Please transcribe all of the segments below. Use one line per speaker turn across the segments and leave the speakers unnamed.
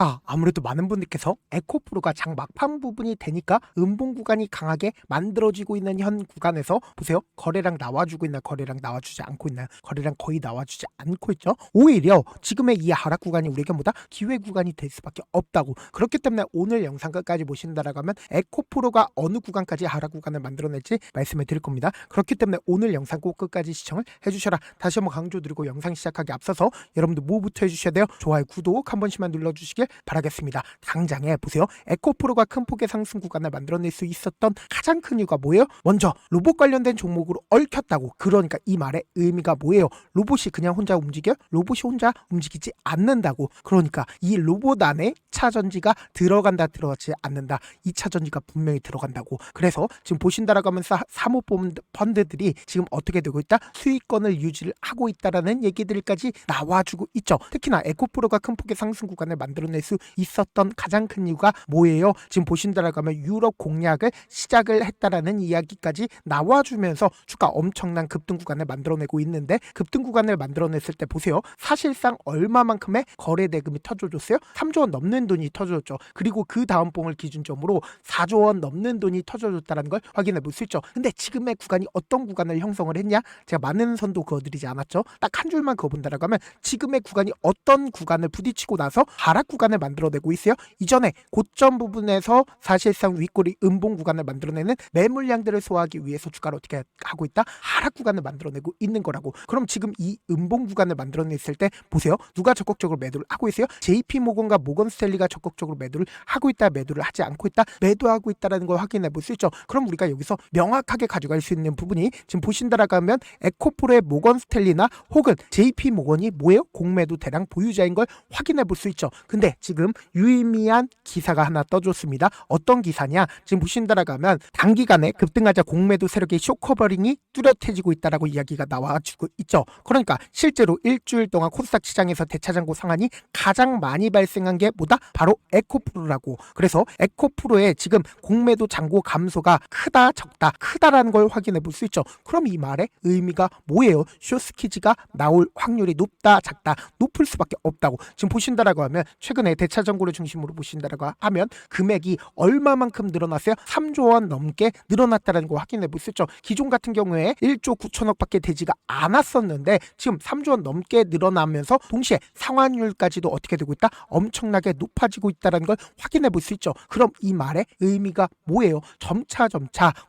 자, 아무래도 많은 분들께서 에코프로가 장 막판 부분이 되니까 음봉 구간이 강하게 만들어지고 있는 현 구간에서 보세요. 거래량 나와주고 있나, 거래량 나와주지 않고 있나요? 거래량 거의 나와주지 않고 있죠. 오히려 지금의 이 하락 구간이 우리에게보다 기회 구간이 될 수밖에 없다고. 그렇기 때문에 오늘 영상 끝까지 보신다라고 하면 에코프로가 어느 구간까지 하락 구간을 만들어낼지 말씀을 드릴 겁니다. 그렇기 때문에 오늘 영상 꼭 끝까지 시청을 해주셔라. 다시 한번 강조드리고 영상 시작하기 앞서서 여러분들 뭐부터 해주셔야 돼요? 좋아요, 구독 한 번씩만 눌러주시길 바라겠습니다. 당장에 보세요. 에코프로가 큰 폭의 상승 구간을 만들어낼 수 있었던 가장 큰 이유가 뭐예요? 먼저 로봇 관련된 종목으로 얽혔다고. 그러니까 이 말의 의미가 뭐예요? 로봇이 그냥 혼자 움직여? 로봇이 혼자 움직이지 않는다고. 그러니까 이 로봇 안에 차전지가 들어간다, 들어가지 않는다. 2차 전지가 분명히 들어간다고. 그래서 지금 보신다라고 하면서 사모펀드들이 지금 어떻게 되고 있다? 수익권을 유지를 하고 있다라는 얘기들까지 나와주고 있죠. 특히나 에코프로가 큰 폭의 상승 구간을 만들어낼 수 있었던 가장 큰 이유가 뭐예요? 지금 보신다라고 하면 유럽 공략을 시작을 했다라는 이야기까지 나와주면서 주가 엄청난 급등 구간을 만들어내고 있는데, 급등 구간을 만들어냈을 때 보세요. 사실상 얼마만큼의 거래 대금이 터져줬어요? 3조 원 넘는 돈이 터져줬죠. 그리고 그 다음 봉을 기준점으로 4조 원 넘는 돈이 터져줬다는 걸 확인해 볼 수 있죠. 근데 지금의 구간이 어떤 구간을 형성을 했냐? 제가 많은 선도 그어드리지 않았죠. 딱 한 줄만 그어본다라고 하면 지금의 구간이 어떤 구간을 부딪히고 나서 하락 구간을 만들어내고 있어요. 이전에 고점 부분에서 사실상 윗꼬리 음봉 구간을 만들어내는 매물량들을 소화하기 위해서 주가를 어떻게 하고 있다? 하락 구간을 만들어내고 있는 거라고. 그럼 지금 이 음봉 구간을 만들어냈을 때 보세요. 누가 적극적으로 매도를 하고 있어요? JP모건과 모건스탠리가 적극적으로 매도를 하고 있다, 매도를 하지 않고 있다, 매도하고 있다라는 걸 확인해 볼 수 있죠. 그럼 우리가 여기서 명확하게 가져갈 수 있는 부분이 지금 보신다라고 하면 에코프로의 모건스탠리나 혹은 JP모건이 뭐예요? 공매도 대량 보유자인 걸 확인해 볼 수 있죠. 근데 지금 유의미한 기사가 하나 떠줬습니다. 어떤 기사냐? 지금 보신다라고 하면 단기간에 급등하자 공매도 세력의 쇼커버링이 뚜렷해지고 있다라고 이야기가 나와주고 있죠. 그러니까 실제로 일주일 동안 코스닥 시장에서 대차장고 상한이 가장 많이 발생한 게 뭐다? 바로 에코프로라고. 그래서 에코프로의 지금 공매도 잔고 감소가 크다, 적다, 크다라는 걸 확인해 볼 수 있죠. 그럼 이 말의 의미가 뭐예요? 쇼스키즈가 나올 확률이 높다, 작다, 높을 수밖에 없다고. 지금 보신다라고 하면 최근에 대차장고를 중심으로 보신다라고 하면 금액이 얼마만큼 늘어났어요? 3조 원 넘게 늘어났다는 거 확인해 볼 수 있죠. 기존 같은 경우에 1조 9천억밖에 되지가 않았었는데 지금 3조 원 넘게 늘어나면서 동시에 상환율까지도 어떻게 되고 있다? 엄청나게 높아지고 있다는 걸 확인해 볼 수 있죠. 그럼 이 말의 의미가 뭐예요? 점차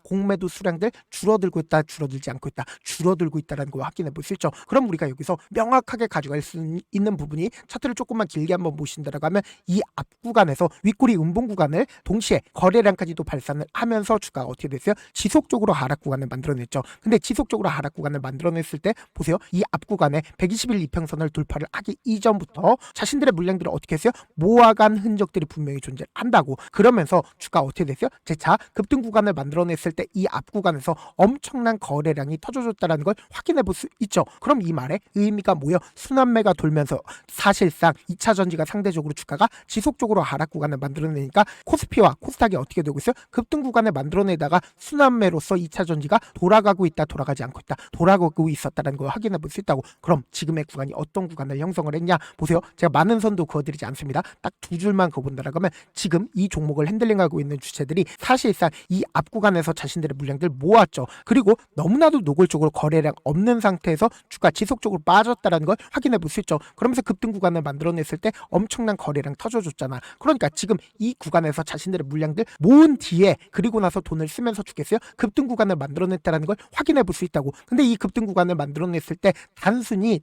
공매도 수량들 줄어들고 있다, 줄어들지 않고 있다, 줄어들고 있다는 걸 확인해 볼 수 있죠. 그럼 우리가 여기서 명확하게 가져갈 수 있는 부분이 차트를 조금만 길게 한번 보신다라고 하면 이 앞 구간에서 윗꼬리 음봉 구간을 동시에 거래량까지도 발산을 하면서 주가가 어떻게 됐어요? 지속적으로 하락 구간을 만들어냈죠. 근데 지속적으로 하락 구간을 만들어냈을 때 보세요. 이 앞 구간에 120일 이평선을 돌파를 하기 이전부터 자신들의 물량들을 어떻게 했어요? 모아간 흔적들이 분명히 존재한다고. 그러면서 주가 어떻게 됐어요? 재차 급등 구간을 만들어냈을 때 이 앞 구간에서 엄청난 거래량이 터져줬다는 걸 확인해 볼 수 있죠. 그럼 이 말의 의미가 뭐예요? 순환매가 돌면서 사실상 2차 전지가 상대적으로 주가가 지속적으로 하락 구간을 만들어내니까 코스피와 코스닥이 어떻게 되고 있어요? 급등 구간을 만들어내다가 순환매로서 2차 전지가 돌아가고 있다, 돌아가지 않고 있다, 돌아가고 있었다는 걸 확인해 볼 수 있다고. 그럼 지금의 구간이 어떤 구간을 형성을 했냐? 보세요. 제가 많은 선도 그어드리지 않습니다. 딱 두 줄만 그어본다라고 하면 지금 이 종목을 핸들링하고 있는 주체들이 사실상 이 앞 구간에서 자신들의 물량들 모았죠. 그리고 너무나도 노골적으로 거래량 없는 상태에서 주가 지속적으로 빠졌다는 걸 확인해 볼 수 있죠. 그러면서 급등 구간을 만들어냈을 때 엄청난 거래량 터져줬잖아. 그러니까 지금 이 구간에서 자신들의 물량들 모은 뒤에 그리고 나서 돈을 쓰면서 주겠어요? 급등 구간을 만들어냈다는 걸 확인해 볼 수 있다고. 근데 이 급등 구간을 만들어냈을 때 단순히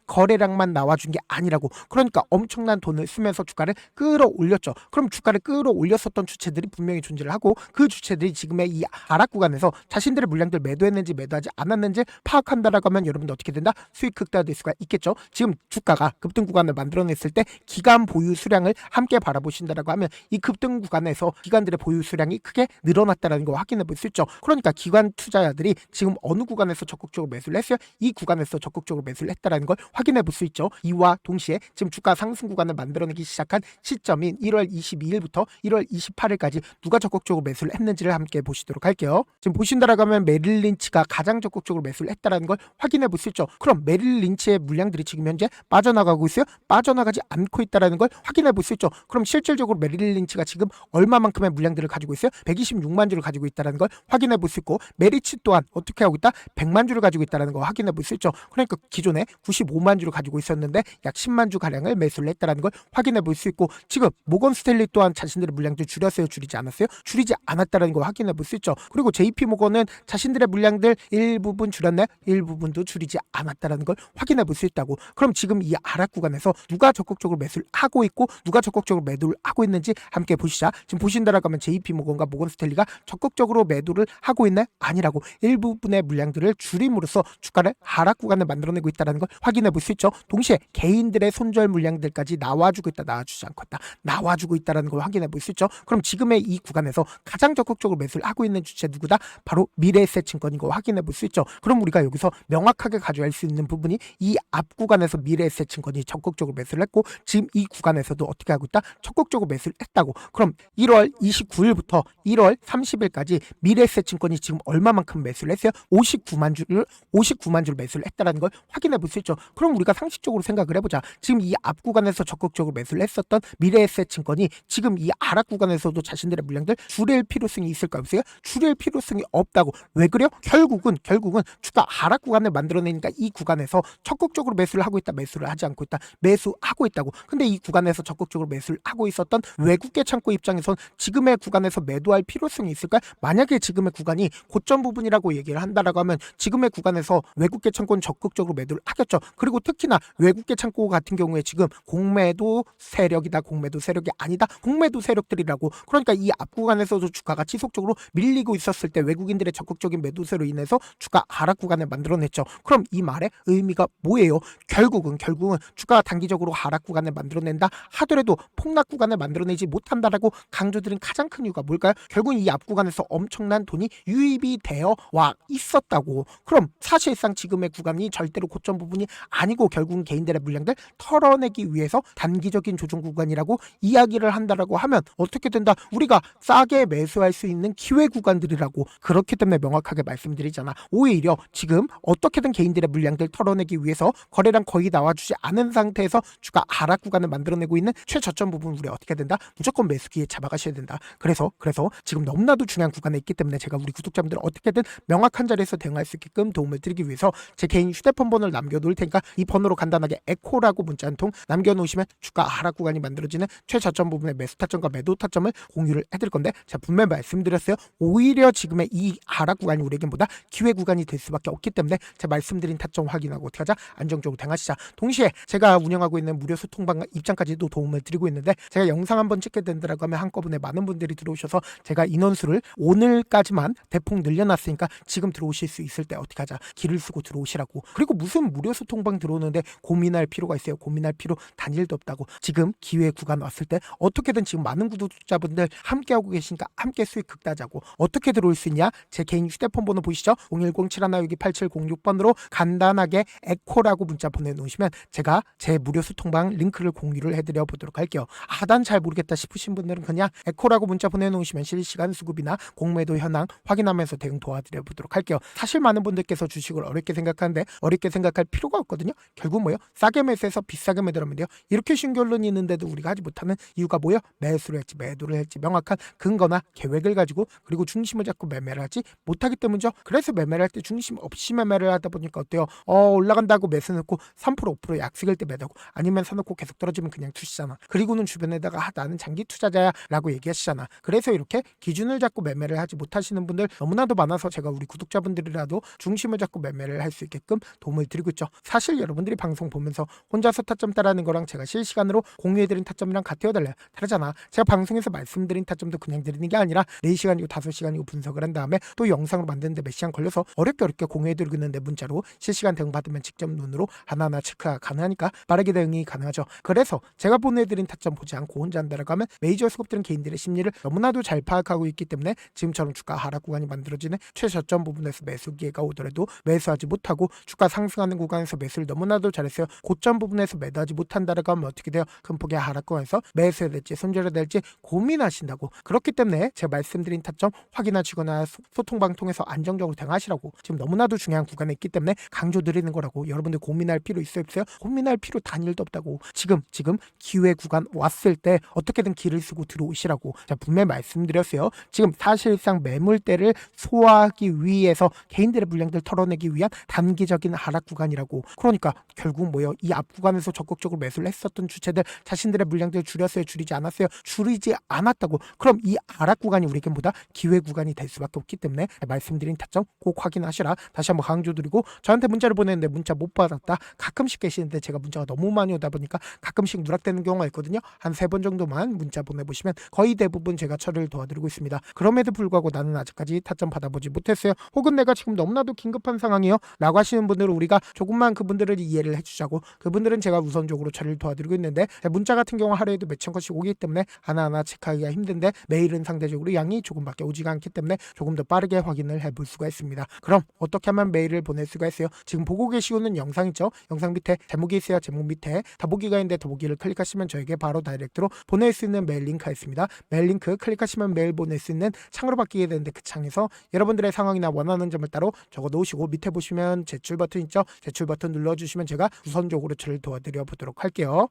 거래량만 나와준 게 아니라고. 그러니까 엄청난 돈을 쓰면서 주가를 끌어올렸죠. 그럼 주가를 끌어올렸었던 주체들이 분명히 존재를 하고 그 주체들이 지금의 이 하락 구간에서 자신들의 물량들 매도했는지 매도하지 않았는지 파악한다라고 하면 여러분들 어떻게 된다? 수익 극대화될 수가 있겠죠. 지금 주가가 급등 구간을 만들어냈을 때 기간 보유 수량을 함께 바라보신다라고 하면 이 급등 구간에서 기관들의 보유 수량이 크게 늘어났다는 거 확인해 볼 수 있죠. 그러니까 기관 투자자들이 지금 어느 구간에서 적극적으로 매수를 했어요? 이 구간에서 적극적으로 매수를 했다는 걸 확인해 볼 수 있죠. 이와 동시에 지금 주가 상승 구간을 만들어내기 시작한 시점인 1월 22일부터 1월 28일까지 누가 적극적으로 매수를 했는지를 함께 보시도록 할게요. 지금 보신다라고 하면 메릴 린치가 가장 적극적으로 매수를 했다는 걸 확인해 볼 수 있죠. 그럼 메릴 린치의 물량들이 지금 현재 빠져나가고 있어요? 빠져나가지 않고 있다는 걸 걸 확인해 볼 수 있죠. 그럼 실질적으로 메릴 린치가 지금 얼마만큼의 물량들을 가지고 있어요? 126만 주를 가지고 있다는 걸 확인해 볼 수 있고, 메리츠 또한 어떻게 하고 있다? 100만 주를 가지고 있다는 걸 확인해 볼 수 있죠. 그러니까 기존에 95만 주를 가지고 있었는데 약 10만 주 가량을 매수를 했다는 걸 확인해 볼 수 있고, 지금 모건 스탠리 또한 자신들의 물량들 줄였어요, 줄이지 않았어요? 줄이지 않았다는 걸 확인해 볼 수 있죠. 그리고 JP 모건은 자신들의 물량들 일부분 줄였네, 일부분도 줄이지 않았다는 걸 확인해 볼 수 있다고. 그럼 지금 이 하락 구간에서 누가 적극적으로 매수를 하고 있고 누가 적극적으로 매도를 하고 있는지 함께 보시자. 지금 보신다라고 하면 JP 모건과 모건 스탠리가 적극적으로 매도를 하고 있네? 아니라고. 일부분의 물량들을 줄임으로써 주가를 하락 구간을 만들어내고 있다는 걸 확인해 볼 수 있죠. 동시에 개인들의 손절 물량들까지 나와주고 있다, 나와주지 않고 있다, 나와주고 있다는 걸 확인해 볼 수 있죠. 그럼 지금의 이 구간에서 가장 적극적으로 매수를 하고 있는 주체 누구다? 바로 미래에셋 증권인 거 확인해 볼 수 있죠. 그럼 우리가 여기서 명확하게 가져갈 수 있는 부분이 이 앞 구간에서 미래에셋 증권이 적극적으로 매수를 했고, 지금 이 구간에서도 어떻게 하고 있다? 적극적으로 매수를 했다고. 그럼 1월 29일부터 1월 30일까지 미래에셋 증권이 지금 얼마만큼 매수를 했어요? 59만 주를 매수를 했다는 걸 확인해 볼 수 있죠. 그럼 우리가 상식적으로 생각을 해보자. 지금 이 앞 구간에서 적극적으로 매수를 했었던 미래에셋 증권이 지금 이 하락 구간에서도 자신들의 물량들 줄일 필요성이 있을까 없어요? 줄일 필요성이 없다고. 왜 그래요? 결국은 주가 하락 구간을 만들어내니까 이 구간에서 적극적으로 매수를 하고 있다, 매수를 하지 않고 있다, 매수하고 있다고. 근데 이 구간에서 적극적으로 매수를 하고 있었던 외국계 창고 입장에선 지금의 구간에서 매도할 필요성이 있을까요? 만약에 지금의 구간이 고점 부분이라고 얘기를 한다라고 하면 지금의 구간에서 외국계 창고는 적극적으로 매도를 하겠죠. 그리고 특히나 외국계 창고 같은 경우에 지금 공매도 세력이다, 공매도 세력이 아니다, 공매도 세력들이라고. 그러니까 이 앞 구간에서도 주가가 지속적으로 밀리고 있었을 때 외국인들의 적극적인 매도세로 인해서 주가 하락 구간을 만들어냈죠. 그럼 이 말의 의미가 뭐예요? 결국은 주가가 단기적으로 하락 구간을 만들어낸다 하더라도 폭락 구간을 만들어내지 못한다라고 강조드린 가장 큰 이유가 뭘까요? 결국은 이 앞 구간에서 엄청난 돈이 유입이 되어 와 있었다고. 그럼 사실상 지금의 구간이 절대로 고점 부분이 아니고 결국은 개인들의 물량들 털어내기 위해서 단기적인 조정 구간이라고 이야기를 한다라고 하면 어떻게 된다? 우리가 싸게 매수할 수 있는 기회 구간들이라고. 그렇기 때문에 명확하게 말씀드리잖아. 오히려 지금 어떻게든 개인들의 물량들 털어내기 위해서 거래량 거의 나와주지 않은 상태에서 주가 하락 구간을 만들어내고 있는 최저점 부분 우리 어떻게 된다? 무조건 매수기에 잡아가셔야 된다. 그래서 지금 너무나도 중요한 구간에 있기 때문에 제가 우리 구독자분들 어떻게든 명확한 자리에서 대응할 수 있게끔 도움을 드리기 위해서 제 개인 휴대폰 번호를 남겨놓을 테니까 이 번호로 간단하게 에코라고 문자 한 통 남겨놓으시면 주가 하락 구간이 만들어지는 최저점 부분의 매수 타점과 매도 타점을 공유를 해드릴 건데, 제가 분명히 말씀드렸어요. 오히려 지금의 이 하락 구간이 우리에게보다 기회 구간이 될 수밖에 없기 때문에 제가 말씀드린 타점 확인하고 어떻게 하자? 안정적으로 대응하시자. 동시에 제가 운영하고 있는 무료 소통방 입장까지도 도움을 드리고 있는데, 제가 영상 한번 찍게 된다라고 하면 한꺼번에 많은 분들이 들어오셔서 제가 인원수를 오늘까지만 대폭 늘려놨으니까 지금 들어오실 수 있을 때 어떻게 하자? 길을 쓰고 들어오시라고. 그리고 무슨 무료 소통방 들어오는데 고민할 필요가 있어요? 고민할 필요 단일도 없다고. 지금 기회 구간 왔을 때 어떻게든 지금 많은 구독자분들 함께하고 계시니까 함께 수익 극대화자고. 어떻게 들어올 수 있냐? 제 개인 휴대폰 번호 보시죠? 010-7162-8706번으로 간단하게 에코라고 문자 보내놓으시면 제가 제 무료 소통방 링크를 공유를 해드려 보도록 할게요. 난 잘 모르겠다 싶으신 분들은 그냥 에코라고 문자 보내놓으시면 실시간 수급이나 공매도 현황 확인하면서 대응 도와드려 보도록 할게요. 사실 많은 분들께서 주식을 어렵게 생각하는데 어렵게 생각할 필요가 없거든요. 결국 뭐예요? 싸게 매수해서 비싸게 매도하면 돼요. 이렇게 쉬운 결론이 있는데도 우리가 하지 못하는 이유가 뭐예요? 매수를 할지 매도를 할지 명확한 근거나 계획을 가지고, 그리고 중심을 잡고 매매를 하지 못하기 때문이죠. 그래서 매매를 할 때 중심 없이 매매를 하다 보니까 어때요? 올라간다고 매수 넣고 3% 5% 약식일 때 매도하고, 아니면 사놓고 계속 떨어지면 그냥 투시잖아. 그리고는 주변에다가 나는 장기 투자자야 라고 얘기하시잖아. 그래서 이렇게 기준을 잡고 매매를 하지 못하시는 분들 너무나도 많아서 제가 우리 구독자분들이라도 중심을 잡고 매매를 할 수 있게끔 도움을 드리고 있죠. 사실 여러분들이 방송 보면서 혼자서 타점 따라하는 거랑 제가 실시간으로 공유해드린 타점이랑 같아요, 달라요? 다르잖아. 제가 방송에서 말씀드린 타점도 그냥 드리는 게 아니라 4시간이고 5시간이고 분석을 한 다음에 또 영상으로 만드는데 몇 시간 걸려서 어렵게 공유해드리고 있는데, 문자로 실시간 대응 받으면 직접 눈으로 하나하나 체크가 가능하니까 빠르게 대응이 가능하죠. 그래서 제가 보내드린 타점 보지 않고 혼자 한다라고 하면 메이저 수급들은 개인들의 심리를 너무나도 잘 파악하고 있기 때문에 지금처럼 주가 하락 구간이 만들어지는 최저점 부분에서 매수 기회가 오더라도 매수하지 못하고, 주가 상승하는 구간에서 매수를 너무나도 잘했어요. 고점 부분에서 매도하지 못한다라고 하면 어떻게 돼요? 큰 폭의 하락 구간에서 매수해야 될지 손절해야 될지 고민하신다고. 그렇기 때문에 제가 말씀드린 타점 확인하시거나 소통방 통해서 안정적으로 대응하시라고. 지금 너무나도 중요한 구간에 있기 때문에 강조드리는 거라고. 여러분들 고민할 필요 있어요, 없어요? 고민할 필요 단일도 없다고. 지금 지금 기회 구간 왔을 때 어떻게든 길을 쓰고 들어오시라고 자 분명히 말씀드렸어요. 지금 사실상 매물대를 소화하기 위해서 개인들의 물량들 털어내기 위한 단기적인 하락 구간이라고. 그러니까 결국 뭐예요? 이 앞 구간에서 적극적으로 매수를 했었던 주체들 자신들의 물량들 줄였어요? 줄이지 않았어요? 줄이지 않았다고. 그럼 이 하락 구간이 우리에게 보다 기회 구간이 될 수밖에 없기 때문에 말씀드린 타점 꼭 확인하시라 다시 한번 강조드리고, 저한테 문자를 보냈는데 문자 못 받았다 가끔씩 계시는데 제가 문자가 너무 많이 오다 보니까 가끔씩 누락되는 경우가 있거든요. 한 3번 정도만 문자 보내보시면 거의 대부분 제가 처리를 도와드리고 있습니다. 그럼에도 불구하고 나는 아직까지 타점 받아보지 못했어요. 혹은 내가 지금 너무나도 긴급한 상황이요 라고 하시는 분들은 우리가 조금만 그분들을 이해를 해주자고, 그분들은 제가 우선적으로 처리를 도와드리고 있는데 문자 같은 경우 하루에도 몇천 건씩 오기 때문에 하나하나 체크하기가 힘든데 메일은 상대적으로 양이 조금밖에 오지가 않기 때문에 조금 더 빠르게 확인을 해볼 수가 있습니다. 그럼 어떻게 하면 메일을 보낼 수가 있어요? 지금 보고 계시는 영상 있죠? 영상 밑에 제목이 있어요. 제목 밑에 더보기가 있는데 더보기를 클릭하시면 저에게 바로 다이렉트로 보낼 수 있는 메일 링크가 있습니다. 메일 링크 클릭하시면 메일 보낼 수 있는 창으로 바뀌게 되는데 그 창에서 여러분들의 상황이나 원하는 점을 따로 적어 놓으시고 밑에 보시면 제출 버튼 있죠? 제출 버튼 눌러주시면 제가 우선적으로 저를 도와드려 보도록 할게요.